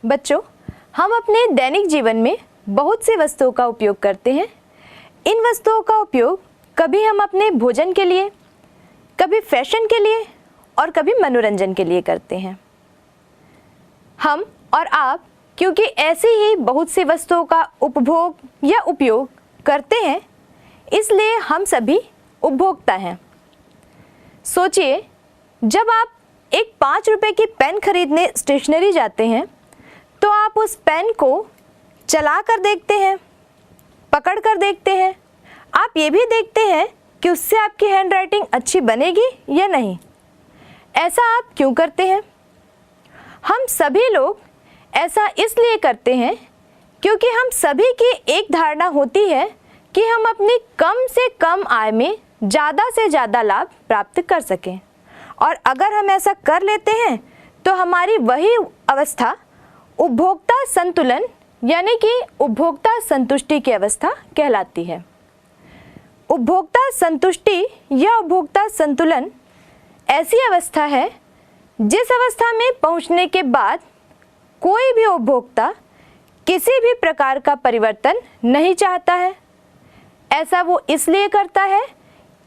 बच्चों, हम अपने दैनिक जीवन में बहुत सी वस्तुओं का उपयोग करते हैं। इन वस्तुओं का उपयोग कभी हम अपने भोजन के लिए, कभी फैशन के लिए और कभी मनोरंजन के लिए करते हैं। हम और आप क्योंकि ऐसी ही बहुत सी वस्तुओं का उपभोग या उपयोग करते हैं, इसलिए हम सभी उपभोक्ता हैं। सोचिए, जब आप एक 5 रुपए की पेन खरीदने स्टेशनरी जाते हैं तो आप उस पेन को चला कर देखते हैं, पकड़ कर देखते हैं। आप ये भी देखते हैं कि उससे आपकी हैंडराइटिंग अच्छी बनेगी या नहीं। ऐसा आप क्यों करते हैं? हम सभी लोग ऐसा इसलिए करते हैं क्योंकि हम सभी की एक धारणा होती है कि हम अपनी कम से कम आय में ज़्यादा से ज़्यादा लाभ प्राप्त कर सकें, और अगर हम ऐसा कर लेते हैं तो हमारी वही अवस्था उपभोक्ता संतुलन यानी कि उपभोक्ता संतुष्टि की अवस्था कहलाती है। उपभोक्ता संतुष्टि या उपभोक्ता संतुलन ऐसी अवस्था है जिस अवस्था में पहुंचने के बाद कोई भी उपभोक्ता किसी भी प्रकार का परिवर्तन नहीं चाहता है। ऐसा वो इसलिए करता है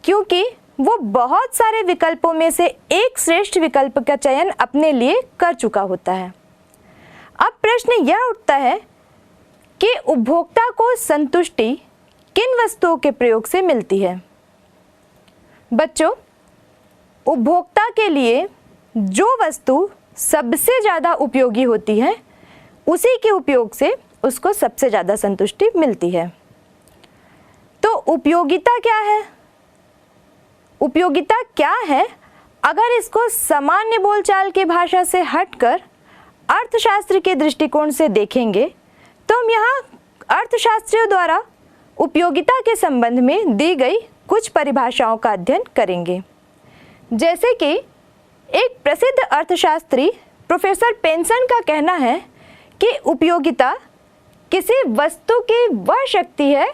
क्योंकि वो बहुत सारे विकल्पों में से एक श्रेष्ठ विकल्प का चयन अपने लिए कर चुका होता है। अब प्रश्न यह उठता है कि उपभोक्ता को संतुष्टि किन वस्तुओं के प्रयोग से मिलती है? बच्चों, उपभोक्ता के लिए जो वस्तु सबसे ज़्यादा उपयोगी होती है, उसी के उपयोग से उसको सबसे ज़्यादा संतुष्टि मिलती है। तो उपयोगिता क्या है? उपयोगिता क्या है? अगर इसको सामान्य बोलचाल की भाषा से हटकर अर्थशास्त्र के दृष्टिकोण से देखेंगे तो हम यहाँ अर्थशास्त्रियों द्वारा उपयोगिता के संबंध में दी गई कुछ परिभाषाओं का अध्ययन करेंगे। जैसे कि एक प्रसिद्ध अर्थशास्त्री प्रोफेसर पेंसन का कहना है कि उपयोगिता किसी वस्तु की वह शक्ति है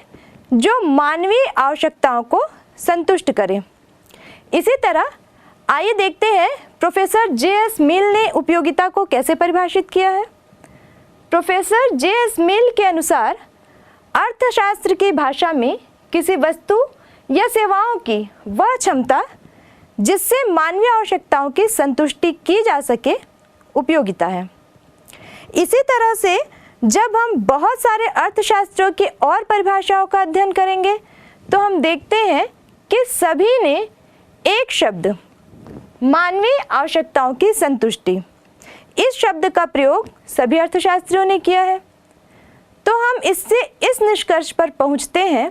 जो मानवीय आवश्यकताओं को संतुष्ट करे। इसी तरह आइए देखते हैं प्रोफेसर जे.एस. मिल ने उपयोगिता को कैसे परिभाषित किया है। Professor JS. मिल के अनुसार अर्थशास्त्र की भाषा में किसी वस्तु या सेवाओं की वह क्षमता जिससे मानवीय आवश्यकताओं की संतुष्टि की जा सके उपयोगिता है। इसी तरह से जब हम बहुत सारे अर्थशास्त्रों की और परिभाषाओं का अध्ययन करेंगे तो हम देखते हैं कि सभी ने एक शब्द मानवीय आवश्यकताओं की संतुष्टि, इस शब्द का प्रयोग सभी अर्थशास्त्रियों ने किया है। तो हम इससे इस निष्कर्ष पर पहुंचते हैं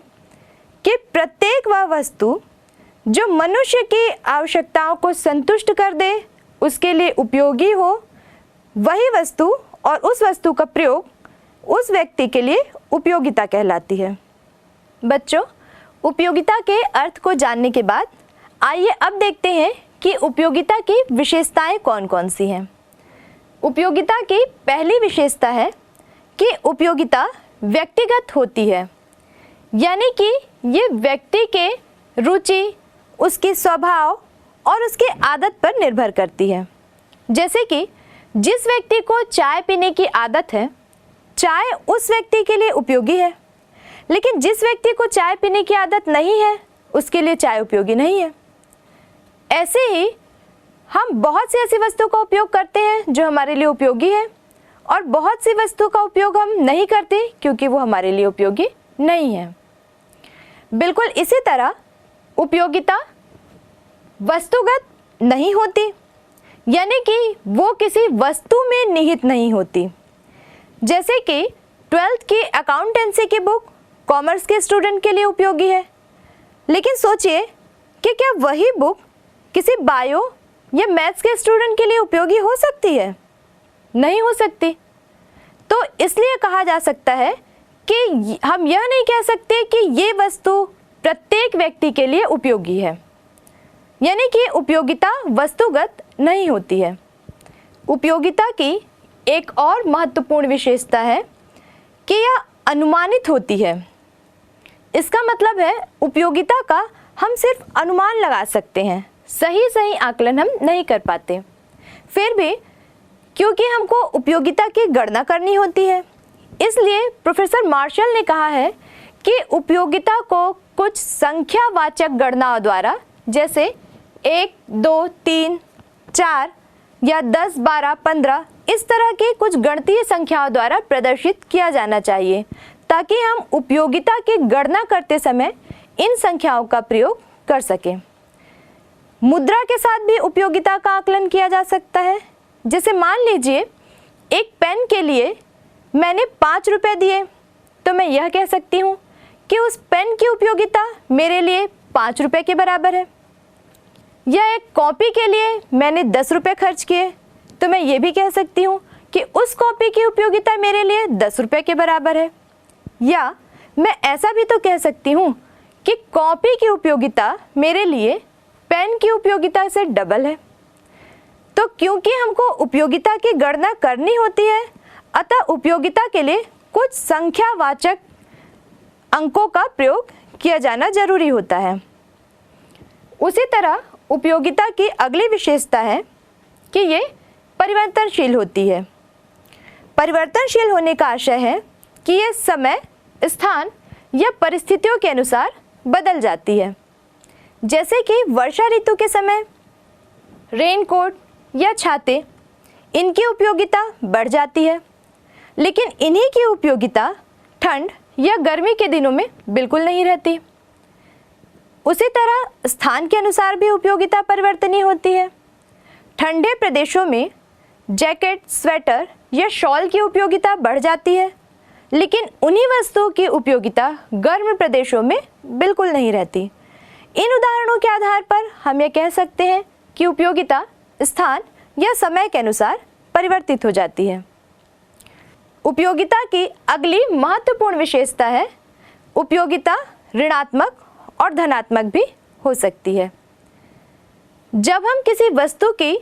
कि प्रत्येक वह वस्तु जो मनुष्य की आवश्यकताओं को संतुष्ट कर दे, उसके लिए उपयोगी हो, वही वस्तु और उस वस्तु का प्रयोग उस व्यक्ति के लिए उपयोगिता कहलाती है। बच्चों, उपयोगिता के अर्थ को जानने के बाद आइए अब देखते हैं कि उपयोगिता की विशेषताएं कौन कौन सी हैं। उपयोगिता की पहली विशेषता है कि उपयोगिता व्यक्तिगत होती है, यानी कि ये व्यक्ति के रुचि, उसकी स्वभाव और उसकी आदत पर निर्भर करती है। जैसे कि जिस व्यक्ति को चाय पीने की आदत है, चाय उस व्यक्ति के लिए उपयोगी है, लेकिन जिस व्यक्ति को चाय पीने की आदत नहीं है, उसके लिए चाय उपयोगी नहीं है। ऐसे ही हम बहुत सी ऐसी वस्तु का उपयोग करते हैं जो हमारे लिए उपयोगी है, और बहुत सी वस्तु का उपयोग हम नहीं करते क्योंकि वो हमारे लिए उपयोगी नहीं है। बिल्कुल इसी तरह उपयोगिता वस्तुगत नहीं होती, यानी कि वो किसी वस्तु में निहित नहीं होती। जैसे कि 12th की अकाउंटेंसी की बुक कॉमर्स के स्टूडेंट के लिए उपयोगी है, लेकिन सोचिए कि क्या वही बुक किसी बायो या मैथ्स के स्टूडेंट के लिए उपयोगी हो सकती है? नहीं हो सकती। तो इसलिए कहा जा सकता है कि हम यह नहीं कह सकते कि ये वस्तु प्रत्येक व्यक्ति के लिए उपयोगी है, यानी कि उपयोगिता वस्तुगत नहीं होती है। उपयोगिता की एक और महत्वपूर्ण विशेषता है कि यह अनुमानित होती है। इसका मतलब है उपयोगिता का हम सिर्फ अनुमान लगा सकते हैं, सही आकलन हम नहीं कर पाते। फिर भी क्योंकि हमको उपयोगिता की गणना करनी होती है, इसलिए प्रोफेसर मार्शल ने कहा है कि उपयोगिता को कुछ संख्यावाचक गणनाओं द्वारा, जैसे 1, 2, 3, 4 या 10, 12, 15 इस तरह की कुछ गणितीय संख्याओं द्वारा प्रदर्शित किया जाना चाहिए, ताकि हम उपयोगिता की गणना करते समय इन संख्याओं का प्रयोग कर सकें। मुद्रा के साथ भी उपयोगिता का आकलन किया जा सकता है। जैसे मान लीजिए एक पेन के लिए मैंने 5 रुपए दिए, तो मैं यह कह सकती हूँ कि उस पेन की उपयोगिता मेरे लिए 5 रुपए के बराबर है। या एक कॉपी के लिए मैंने 10 रुपए खर्च किए, तो मैं ये भी कह सकती हूँ कि उस कॉपी की उपयोगिता मेरे लिए 10 रुपए के बराबर है। या मैं ऐसा भी तो कह सकती हूँ कि कॉपी की उपयोगिता मेरे लिए पेन की उपयोगिता से डबल है। तो क्योंकि हमको उपयोगिता की गणना करनी होती है, अतः उपयोगिता के लिए कुछ संख्यावाचक अंकों का प्रयोग किया जाना जरूरी होता है। उसी तरह उपयोगिता की अगली विशेषता है कि ये परिवर्तनशील होती है। परिवर्तनशील होने का आशय है कि ये समय, स्थान या परिस्थितियों के अनुसार बदल जाती है। जैसे कि वर्षा ऋतु के समय रेनकोट या छाते, इनकी उपयोगिता बढ़ जाती है, लेकिन इन्हीं की उपयोगिता ठंड या गर्मी के दिनों में बिल्कुल नहीं रहती। उसी तरह स्थान के अनुसार भी उपयोगिता परिवर्तनीय होती है। ठंडे प्रदेशों में जैकेट, स्वेटर या शॉल की उपयोगिता बढ़ जाती है, लेकिन उन्हीं वस्तुओं की उपयोगिता गर्म प्रदेशों में बिल्कुल नहीं रहती। इन उदाहरणों के आधार पर हम ये कह सकते हैं कि उपयोगिता स्थान या समय के अनुसार परिवर्तित हो जाती है। उपयोगिता की अगली महत्वपूर्ण विशेषता है उपयोगिता ऋणात्मक और धनात्मक भी हो सकती है। जब हम किसी वस्तु की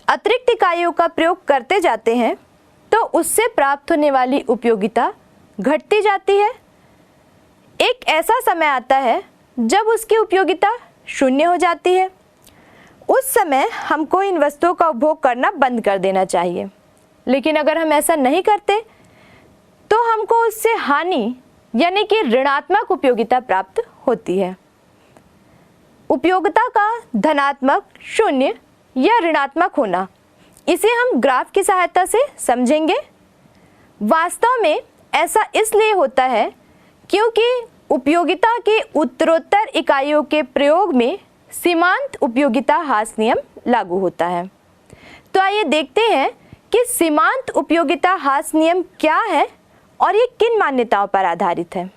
अतिरिक्त इकाइयों का प्रयोग करते जाते हैं, तो उससे प्राप्त होने वाली उपयोगिता घटती जाती है। एक ऐसा समय आता है जब उसकी उपयोगिता शून्य हो जाती है। उस समय हमको इन वस्तुओं का उपभोग करना बंद कर देना चाहिए, लेकिन अगर हम ऐसा नहीं करते तो हमको उससे हानि यानी कि ऋणात्मक उपयोगिता प्राप्त होती है। उपयोगिता का धनात्मक, शून्य या ऋणात्मक होना, इसे हम ग्राफ की सहायता से समझेंगे। वास्तव में ऐसा इसलिए होता है क्योंकि उपयोगिता के उत्तरोत्तर इकाइयों के प्रयोग में सीमांत उपयोगिता ह्रास नियम लागू होता है। तो आइए देखते हैं कि सीमांत उपयोगिता ह्रास नियम क्या है और ये किन मान्यताओं पर आधारित है।